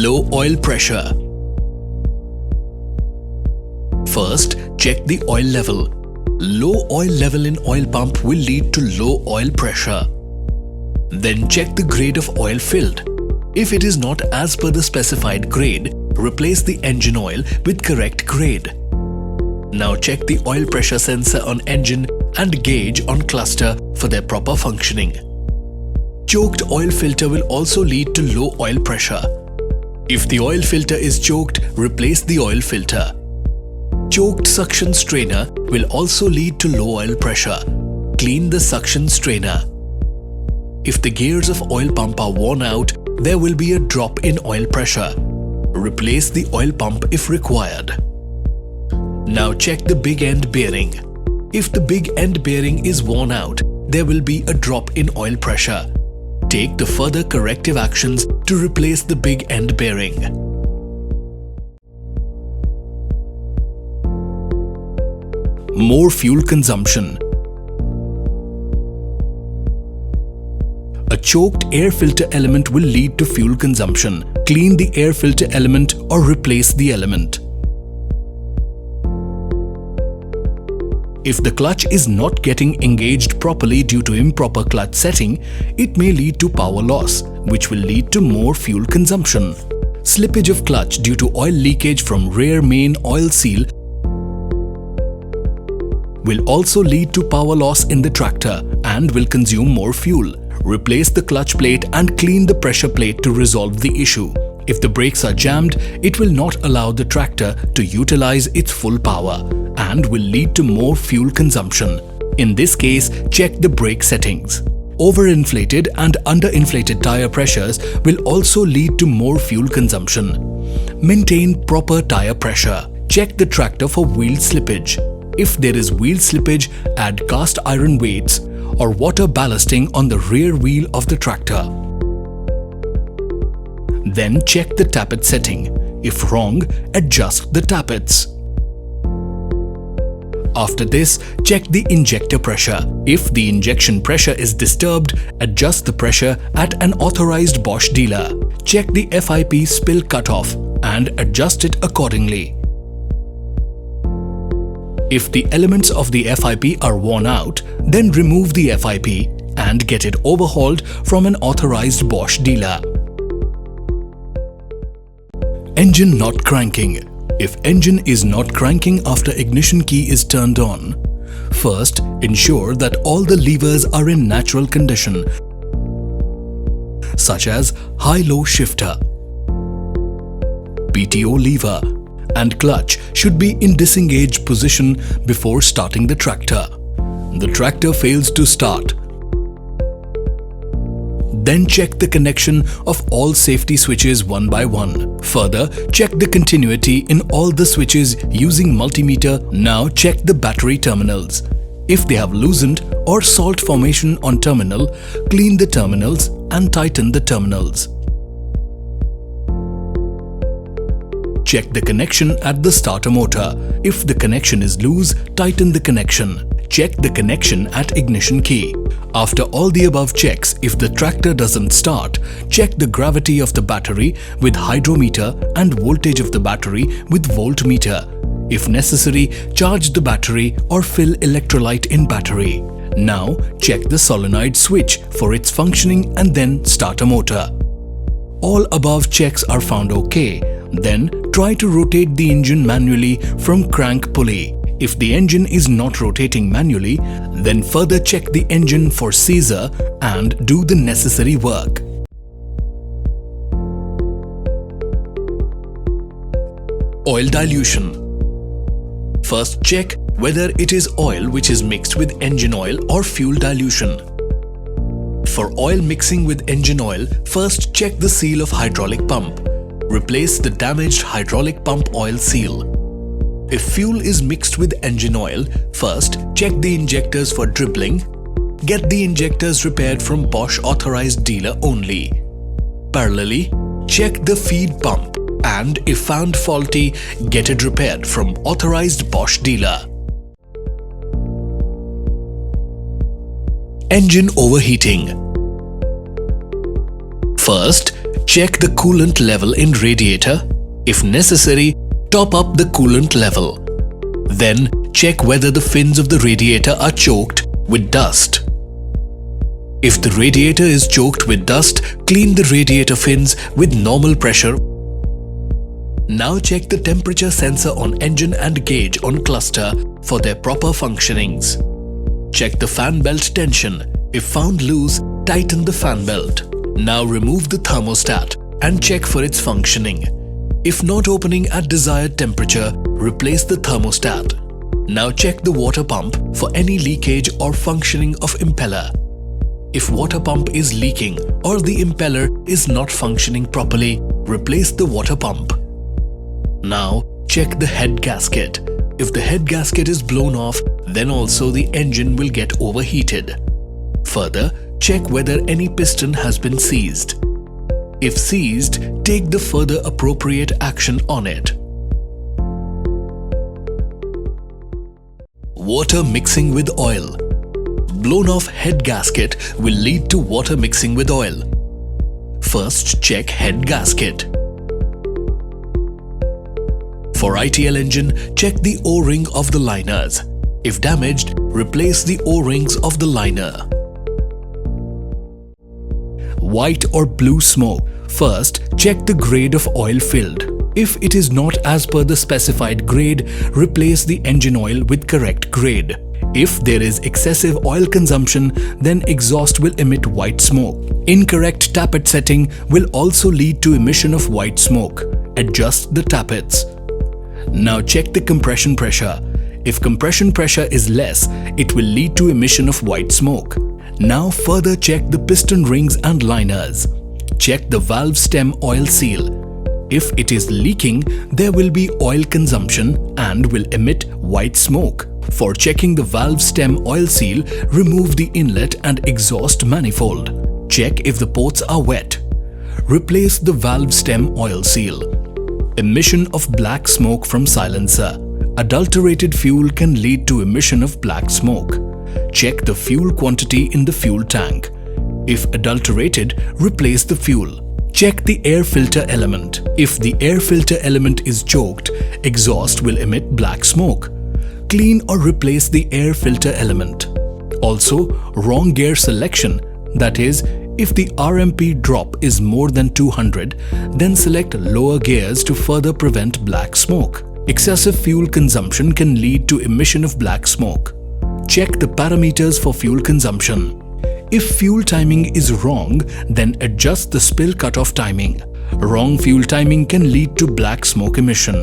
Low oil pressure. First, check the oil level. Low oil level in oil pump will lead to low oil pressure. Then check the grade of oil filled. If it is not as per the specified grade, replace the engine oil with correct grade. Now check the oil pressure sensor on engine and gauge on cluster for their proper functioning. Choked oil filter will also lead to low oil pressure. If the oil filter is choked, replace the oil filter. Choked suction strainer will also lead to low oil pressure. Clean the suction strainer. If the gears of oil pump are worn out, there will be a drop in oil pressure. Replace the oil pump if required. Now check the big end bearing. If the big end bearing is worn out, there will be a drop in oil pressure. Take the further corrective actions to replace the big end bearing. More fuel consumption. A choked air filter element will lead to fuel consumption. Clean the air filter element or replace the element. If the clutch is not getting engaged properly due to improper clutch setting, it may lead to power loss, which will lead to more fuel consumption. Slippage of clutch due to oil leakage from rear main oil seal will also lead to power loss in the tractor and will consume more fuel. Replace the clutch plate and clean the pressure plate to resolve the issue. If the brakes are jammed, it will not allow the tractor to utilize its full power and will lead to more fuel consumption. In this case, check the brake settings. Overinflated and underinflated tire pressures will also lead to more fuel consumption. Maintain proper tire pressure. Check the tractor for wheel slippage. If there is wheel slippage, add cast iron weights or water ballasting on the rear wheel of the tractor. Then check the tappet setting. If wrong, adjust the tappets. After this, check the injector pressure. If the injection pressure is disturbed, adjust the pressure at an authorized Bosch dealer. Check the FIP spill cutoff and adjust it accordingly. If the elements of the FIP are worn out, then remove the FIP and get it overhauled from an authorized Bosch dealer. Engine not cranking. If engine is not cranking after ignition key is turned on, first ensure that all the levers are in natural condition, such as high-low shifter, PTO lever, and clutch should be in disengaged position before starting the tractor. The tractor fails to start. Then check the connection of all safety switches one by one. Further, check the continuity in all the switches using multimeter. Now check the battery terminals. If they have loosened or salt formation on terminal, clean the terminals and tighten the terminals. Check the connection at the starter motor. If the connection is loose, tighten the connection. Check the connection at ignition key. After all the above checks, if the tractor doesn't start, check the gravity of the battery with hydrometer and voltage of the battery with voltmeter. If necessary, charge the battery or fill electrolyte in battery. Now, check the solenoid switch for its functioning and then start a motor. All above checks are found okay. Then, try to rotate the engine manually from crank pulley. If the engine is not rotating manually, then further check the engine for seizure and do the necessary work. Oil dilution. First check whether it is oil which is mixed with engine oil or fuel dilution. For oil mixing with engine oil, first check the seal of hydraulic pump. Replace the damaged hydraulic pump oil seal. If fuel is mixed with engine oil, first check the injectors for dribbling. Get the injectors repaired from Bosch authorized dealer only. Parallelly, check the feed pump and if found faulty, get it repaired from authorized Bosch dealer. Engine overheating. First, check the coolant level in radiator. If necessary, top up the coolant level. Then, check whether the fins of the radiator are choked with dust. If the radiator is choked with dust, clean the radiator fins with normal pressure. Now check the temperature sensor on engine and gauge on cluster for their proper functionings. Check the fan belt tension. If found loose, tighten the fan belt. Now remove the thermostat and check for its functioning. If not opening at desired temperature, replace the thermostat. Now check the water pump for any leakage or functioning of impeller. If water pump is leaking or the impeller is not functioning properly, replace the water pump. Now check the head gasket. If the head gasket is blown off, then also the engine will get overheated. Further, check whether any piston has been seized. If seized, take the further appropriate action on it. Water mixing with oil. Blown off head gasket will lead to water mixing with oil. First, check head gasket. For ITL engine, check the O-ring of the liners. If damaged, replace the O-rings of the liner. White or blue smoke. First, check the grade of oil filled. If it is not as per the specified grade, replace the engine oil with correct grade. If there is excessive oil consumption, then exhaust will emit white smoke. Incorrect tappet setting will also lead to emission of white smoke. Adjust the tappets. Now check the compression pressure. If compression pressure is less, it will lead to emission of white smoke. Now further check the piston rings and liners. Check the valve stem oil seal. If it is leaking, there will be oil consumption and will emit white smoke. For checking the valve stem oil seal, remove the inlet and exhaust manifold. Check if the ports are wet. Replace the valve stem oil seal. Emission of black smoke from silencer. Adulterated fuel can lead to emission of black smoke. Check the fuel quantity in the fuel tank. If adulterated, replace the fuel. Check the air filter element. If the air filter element is choked, exhaust will emit black smoke. Clean or replace the air filter element. Also, wrong gear selection, that is, if the RMP drop is more than 200, then select lower gears to further prevent black smoke. Excessive fuel consumption can lead to emission of black smoke. Check the parameters for fuel consumption. If fuel timing is wrong, then adjust the spill cutoff timing. Wrong fuel timing can lead to black smoke emission.